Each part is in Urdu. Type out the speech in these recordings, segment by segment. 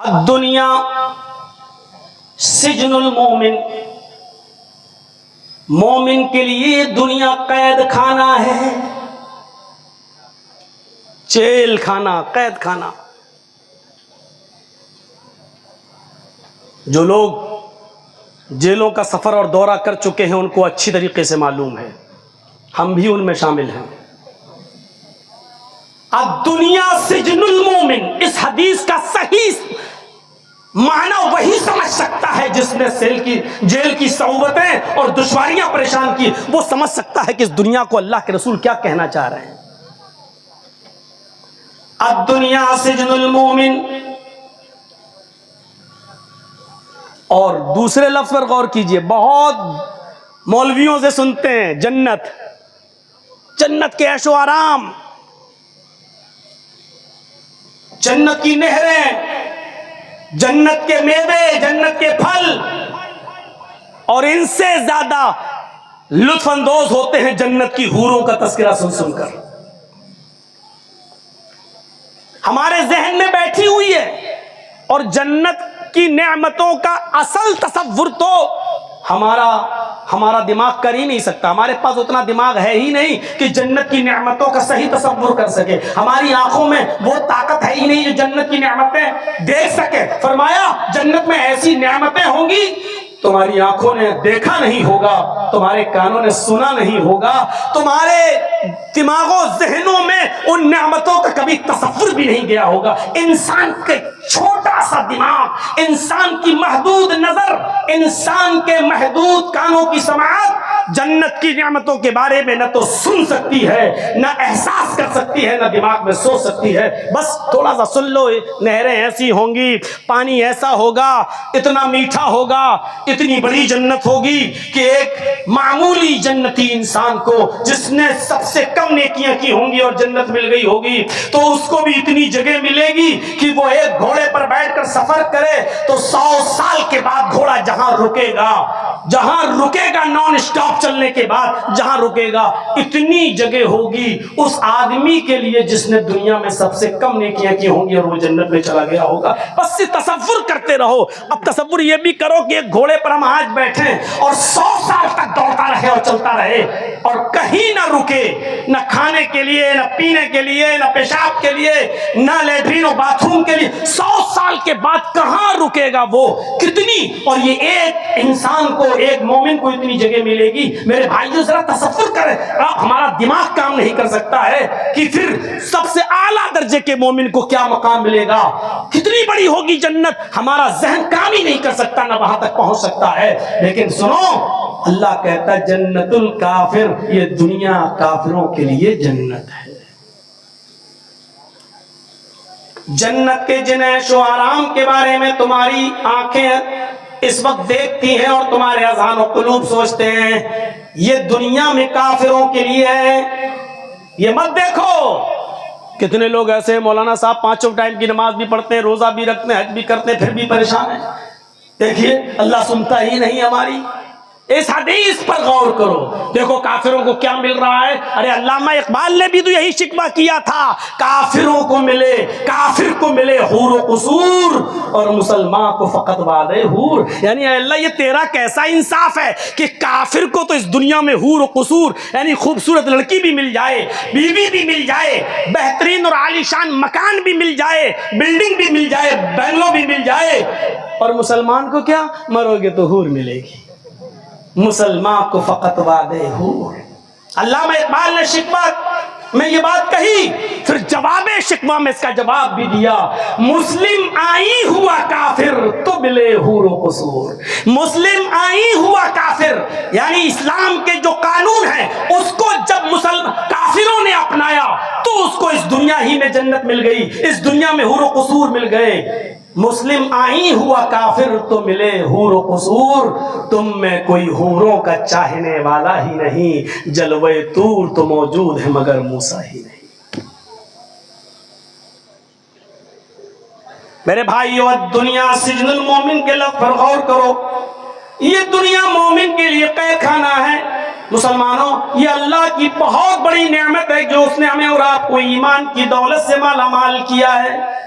الدنیا سجن المومن، مومن کے لیے دنیا قید خانہ ہے، جیل خانہ، قید خانہ۔ جو لوگ جیلوں کا سفر اور دورہ کر چکے ہیں ان کو اچھی طریقے سے معلوم ہے، ہم بھی ان میں شامل ہیں۔ الدنیا سجن المومن، اس حدیث کا صحیح معنی وہی سمجھ سکتا ہے جس نے جیل کی صعوبتیں اور دشواریاں پریشان کی، وہ سمجھ سکتا ہے کہ اس دنیا کو اللہ کے رسول کیا کہنا چاہ رہے ہیں۔ الدنیا سجن المومن، اور دوسرے لفظ پر غور کیجئے، بہت مولویوں سے سنتے ہیں جنت، جنت کے عیش و آرام، جنت کی نہریں، جنت کے میوے، جنت کے پھل، اور ان سے زیادہ لطف اندوز ہوتے ہیں جنت کی حوروں کا تذکرہ سن سن کر۔ ہمارے ذہن میں بیٹھی ہوئی ہے، اور جنت کی نعمتوں کا اصل تصور تو ہمارا دماغ کر ہی نہیں سکتا۔ ہمارے پاس اتنا دماغ ہے ہی نہیں کہ جنت کی نعمتوں کا صحیح تصور کر سکے۔ ہماری آنکھوں میں وہ طاقت ہے ہی نہیں جو جنت کی نعمتیں دیکھ سکے۔ فرمایا جنت میں ایسی نعمتیں ہوں گی تمہاری آنکھوں نے دیکھا نہیں ہوگا، تمہارے کانوں نے سنا نہیں ہوگا، تمہارے دماغوں ذہنوں میں ان نعمتوں کا کبھی تصور بھی نہیں گیا ہوگا۔ انسان کے چھوٹا سا دماغ، انسان کی محدود نظر، انسان کے محدود کانوں کی سماعت جنت کی نعمتوں کے بارے میں نہ تو سن سکتی ہے، نہ احساس کر سکتی ہے، نہ دماغ میں سوچ سکتی ہے۔ بس تھوڑا سا سن لو، نہریں ایسی ہوں گی، پانی ایسا ہوگا، اتنا میٹھا ہوگا، اتنی بڑی جنت ہوگی کہ ایک معمولی جنتی انسان کو جس نے سب سے کم نیکیاں کی ہوں گی اور جنت مل گئی ہوگی تو اس کو بھی اتنی جگہ ملے گی کہ وہ ایک گھوڑے پر بیٹھ کر سفر کرے تو 100 سال کے بعد گھوڑا جہاں رکے گا نان اسٹاپ چلنے کے بعد جہاں رکے گا، اتنی جگہ ہوگی اس آدمی کے لیے جس نے دنیا میں سب سے کم نیکیاں کی ہوں گی اور وہ جنت میں چلا گیا ہوگا۔ بس تصور کرتے رہو۔ اب تصور یہ بھی کرو کہ ایک گھوڑے پر ہم آج بیٹھیں اور 100 سال تک دوڑتا رہے اور چلتا رہے اور کہیں نہ رکے، نہ کھانے کے لیے، نہ پینے کے لیے، نہ پیشاب کے لیے، نہ لیٹرین و باتھ روم کے لیے۔ 100 سال کے بعد کہاں رکے گا وہ؟ کتنی؟ اور یہ ایک انسان کو، ایک مومن کو اتنی جگہ ملے گی۔ میرے بھائیوں ذرا تصور کریں، ہمارا دماغ کام نہیں کر سکتا ہے کہ پھر سب سے اعلیٰ درجے کے مومن کو کیا مقام ملے گا، کتنی بڑی ہوگی جنت، ہمارا ذہن کام ہی نہیں کر سکتا، نہ وہاں تک پہنچ سکتا ہے۔ لیکن سنو، اللہ کہتا ہے جنت الکافر، یہ دنیا کافروں کے لیے جنت ہے۔ جنت کے جن عیش و آرام کے بارے میں تمہاری آنکھیں اس وقت دیکھتی ہیں اور تمہارے اذہان و قلوب سوچتے ہیں یہ دنیا میں کافروں کے لیے ہے، یہ مت دیکھو۔ کتنے لوگ ایسے ہیں مولانا صاحب 5 ٹائم کی نماز بھی پڑھتے ہیں، روزہ بھی رکھتے ہیں، حج بھی کرتے ہیں، پھر بھی پریشان ہیں۔ دیکھیے اللہ سنتا ہی نہیں ہماری۔ اس حدیث پر غور کرو، دیکھو کافروں کو کیا مل رہا ہے۔ ارے علامہ اقبال نے بھی تو یہی شکوہ کیا تھا، کافروں کو ملے، کافر کو ملے حور و قصور اور مسلمان کو فقط وعدے حور۔ یعنی اے اللہ یہ تیرا کیسا انصاف ہے کہ کافر کو تو اس دنیا میں حور و قصور یعنی خوبصورت لڑکی بھی مل جائے، بیوی بھی مل جائے، بہترین اور عالی شان مکان بھی مل جائے، بلڈنگ بھی مل جائے، بنگلو بھی مل جائے، اور مسلمان کو کیا؟ مرو گے تو حور ملے گی، مسلمان کو فقط وعدے حور۔ علامہ اقبال نے شکوہ میں یہ بات کہی، پھر جواب شکوہ میں اس کا جواب بھی دیا، مسلم آئی ہوا کافر تو ملے حور و قصور۔ مسلم آئی ہوا کافر یعنی اسلام کے جو قانون ہیں اس کو جب کافروں نے اپنایا تو اس کو اس دنیا ہی میں جنت مل گئی، اس دنیا میں حور و قصور مل گئے۔ مسلم آئی ہوا کافر تو ملے حور و قصور، تم میں کوئی حوروں کا چاہنے والا ہی نہیں، جلوے طور تو موجود ہے مگر موسیٰ ہی نہیں۔ میرے بھائیو دنیا سجن المومن کے لفظ پر غور کرو، یہ دنیا مومن کے لیے قید خانہ ہے۔ مسلمانوں یہ اللہ کی بہت بڑی نعمت ہے جو اس نے ہمیں اور آپ کو ایمان کی دولت سے مالا مال کیا ہے۔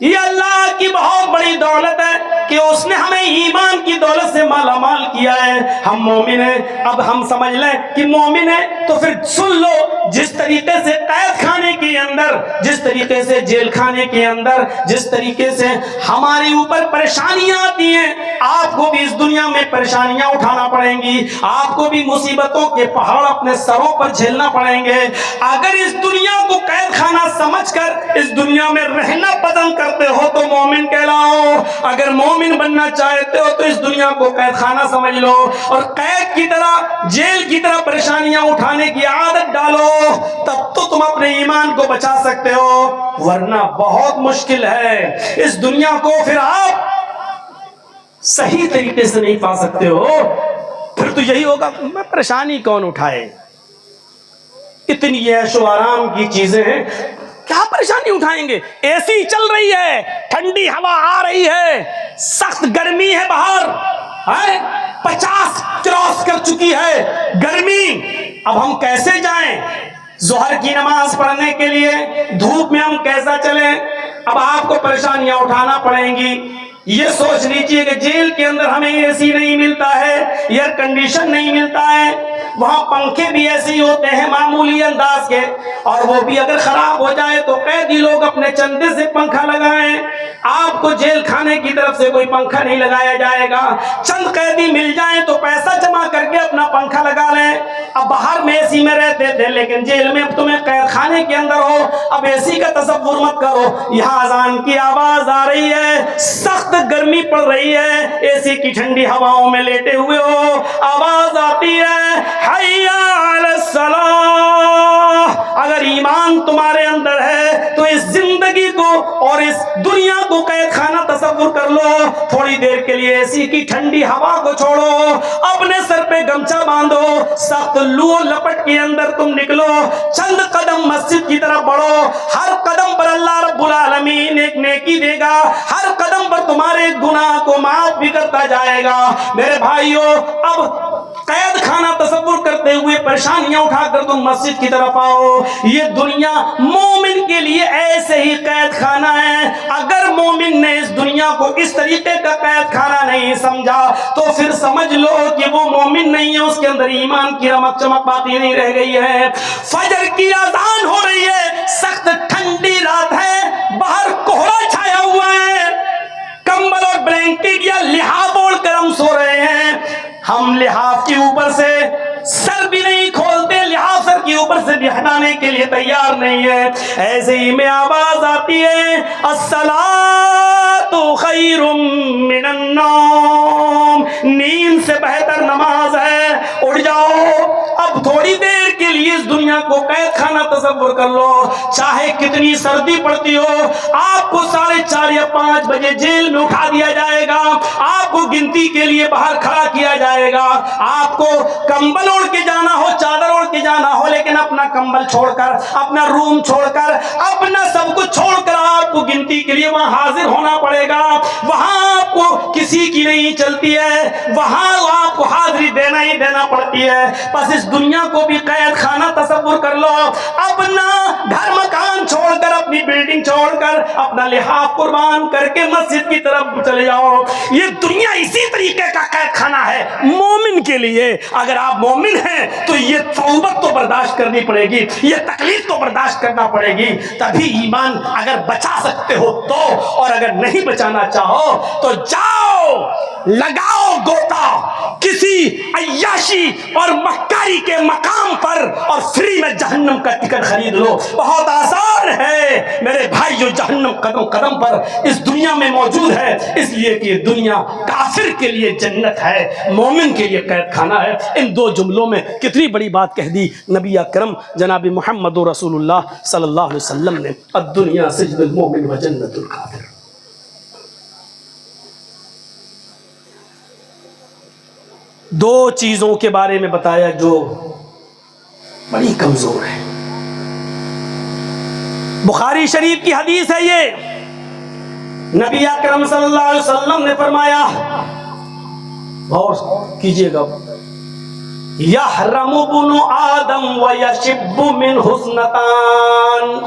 یہ اللہ کی بہت بڑی دولت ہے کہ اس نے ہمیں ایمان کی دولت سے مالا مال کیا ہے. ہم مومن ہیں. اب ہم سمجھ لیں کہ مومن ہے تو پھر سن لو, جس طریقے سے قید خانے کے اندر, جس طریقے سے جیل خانے کے اندر, جس طریقے سے ہمارے اوپر پریشانیاں آتی ہیں, آپ کو بھی اس دنیا میں پریشانیاں اٹھانا پڑیں گی, آپ کو بھی مصیبتوں کے پہاڑ اپنے سروں پر جھیلنا پڑیں گے. اگر اس دنیا کو قید خانہ سمجھ کر اس دنیا میں رہنا پسند کرتے ہو تو مومن کہلاؤ. اگر مومن بننا چاہتے ہو تو اس دنیا کو قید خانہ سمجھ لو اور قید کی طرح, جیل کی طرح پریشانیاں اٹھانے کی عادت ڈالو, تب تو تم اپنے ایمان کو بچا سکتے ہو, ورنہ بہت مشکل ہے. اس دنیا کو پھر آپ صحیح طریقے سے نہیں پا سکتے ہو. پھر تو یہی ہوگا, میں پریشانی کون اٹھائے, اتنی عیش و آرام کی چیزیں ہیں, کیا پریشانی اٹھائیں گے. اے سی چل رہی ہے, ٹھنڈی ہوا آ رہی ہے, سخت گرمی ہے باہر, 50 کراس کر چکی ہے گرمی. اب ہم کیسے جائیں ظہر کی نماز پڑھنے کے لیے, دھوپ میں ہم کیسا چلیں. اب آپ کو پریشانیاں اٹھانا پڑیں گی. یہ سوچ لیجئے کہ جیل کے اندر ہمیں اے سی نہیں ملتا ہے, ایئر کنڈیشن نہیں ملتا ہے, وہاں پنکھے بھی ایسے ہی ہوتے ہیں معمولی انداز کے, اور وہ بھی اگر خراب ہو جائے تو قیدی لوگ اپنے چندے سے پنکھا لگائیں. آپ کو جیل کھانے کی طرف سے کوئی پنکھا نہیں لگایا جائے گا. چند قیدی مل جائیں تو پیسہ جمع کر کے اپنا پنکھا لگا لیں. اب باہر میں اے سی میں رہتے تھے, لیکن جیل میں اب تمہیں قید خانے کے اندر ہو. اب اے سی کا تصور مت کرو, یہاں اذان کی آواز آ رہی ہے, سخت گرمی پڑ رہی ہے, اے سی کی ٹھنڈی ہواؤں میں لیٹے ہوئے ہو, آواز آتی ہے حی علی الصلاۃ. اگر ایمان تمہارے اندر ہے تو اس زندگی کو اور اس دنیا کو قید خانہ تصور کر لو. تھوڑی دیر کے لیے اے سی کی ٹھنڈی ہوا کو چھوڑو, اپنے سر پہ گمچہ باندھو, سخت لو لپٹ کے اندر تم نکلو, چند قدم مسجد کی طرف بڑھو. ہر قدم پر اللہ رب العالمین ایک نیکی دے گا, ہر قدم پر تمہارے گناہ کو معاف بھی کرتا جائے گا. میرے بھائیو, اب قید خانہ تصور کرتے ہوئے پریشانیاں اٹھا کر تم مسجد کی طرف آؤ. یہ دنیا مومن کے لیے ایسے ہی قید خانہ ہے. اگر مومن نے اس دنیا کو اس طریقے کا قید خانہ نہیں سمجھا تو پھر سمجھ لو کہ وہ مومن نہیں ہے, اس کے اندر ایمان کی رمق چمک باقی نہیں رہ گئی ہے. فجر کی اذان ہو رہی ہے, سخت ٹھنڈی رات ہے, باہر کوہرا چھایا ہوا ہے, کمبل اور بلینکٹ یا لحاف اوڑھ کر ہم سو رہے ہیں. ہم لحاف کے اوپر سے سر بھی نہیں کھولتے, لحاف سر کے اوپر سے بھی ہٹانے کے لیے تیار نہیں ہے. ایسے ہی میں آواز آتی ہے الصلاۃ خیر من النوم, نیند سے بہتر نماز ہے, اٹھ جاؤ. اب تھوڑی دیر کے لیے اس دنیا کو قید خانہ تصور کر لو, چاہے کتنی سردی پڑتی ہو, آپ کو 4:30 یا 5 بجے جیل میں اٹھا دیا جائے گا, آپ کو گنتی کے لیے باہر کھڑا کیا جائے گا, آپ کو کمبل اوڑھ کے جانا ہو, چادر اوڑھ کے جانا ہو, لیکن اپنا کمبل چھوڑ کر, اپنا روم چھوڑ کر, اپنا سب کچھ چھوڑ کر آپ کو گنتی کے لیے وہاں حاضر ہونا پڑے گا. وہاں آپ کو کسی کی نہیں چلتی ہے, وہاں آپ کو حاضری دینا ہی دینا پڑتی ہے. بس اس دنیا کو بھی قید خانہ تصور کر لو, اپنا گھر مکان چھوڑ کر, اپنی بلڈنگ چھوڑ کر, اپنا لحاف قربان کر کے مسجد کی طرف چلے جاؤ. یہ دنیا اسی طریقے کا قید خانہ ہے مومن کے لیے. اگر آپ مومن ہیں تو یہ صعوبت تو برداشت کرنی پڑے گی, یہ تکلیف تو برداشت کرنا پڑے گی, تبھی ایمان اگر بچا سکتے ہو تو. اور اگر نہیں بچانا چاہو تو جاؤ لگاؤ گوتا کسی عیاشی اور مکاری کے مقام پر اور فری میں جہنم کا ٹکٹ خرید لو. بہت آسان ہے میرے بھائیو, جہنم قدم قدم پر اس دنیا میں موجود ہے, اس لیے کہ یہ دنیا کافر کے لیے جنت ہے, مومن کے لیے قید خانہ ہے. ان دو جملوں میں کتنی بڑی بات کہہ دی نبی اکرم جناب محمد رسول اللہ صلی اللہ علیہ وسلم نے. الدنیا سجن المومن و جنت الکافر. دو چیزوں کے بارے میں بتایا جو بڑی کمزور ہے. بخاری شریف کی حدیث ہے یہ, نبی اکرم صلی اللہ علیہ وسلم نے فرمایا, غور کیجئے گا, یحرم ابن آدم و یشب من حسنتان.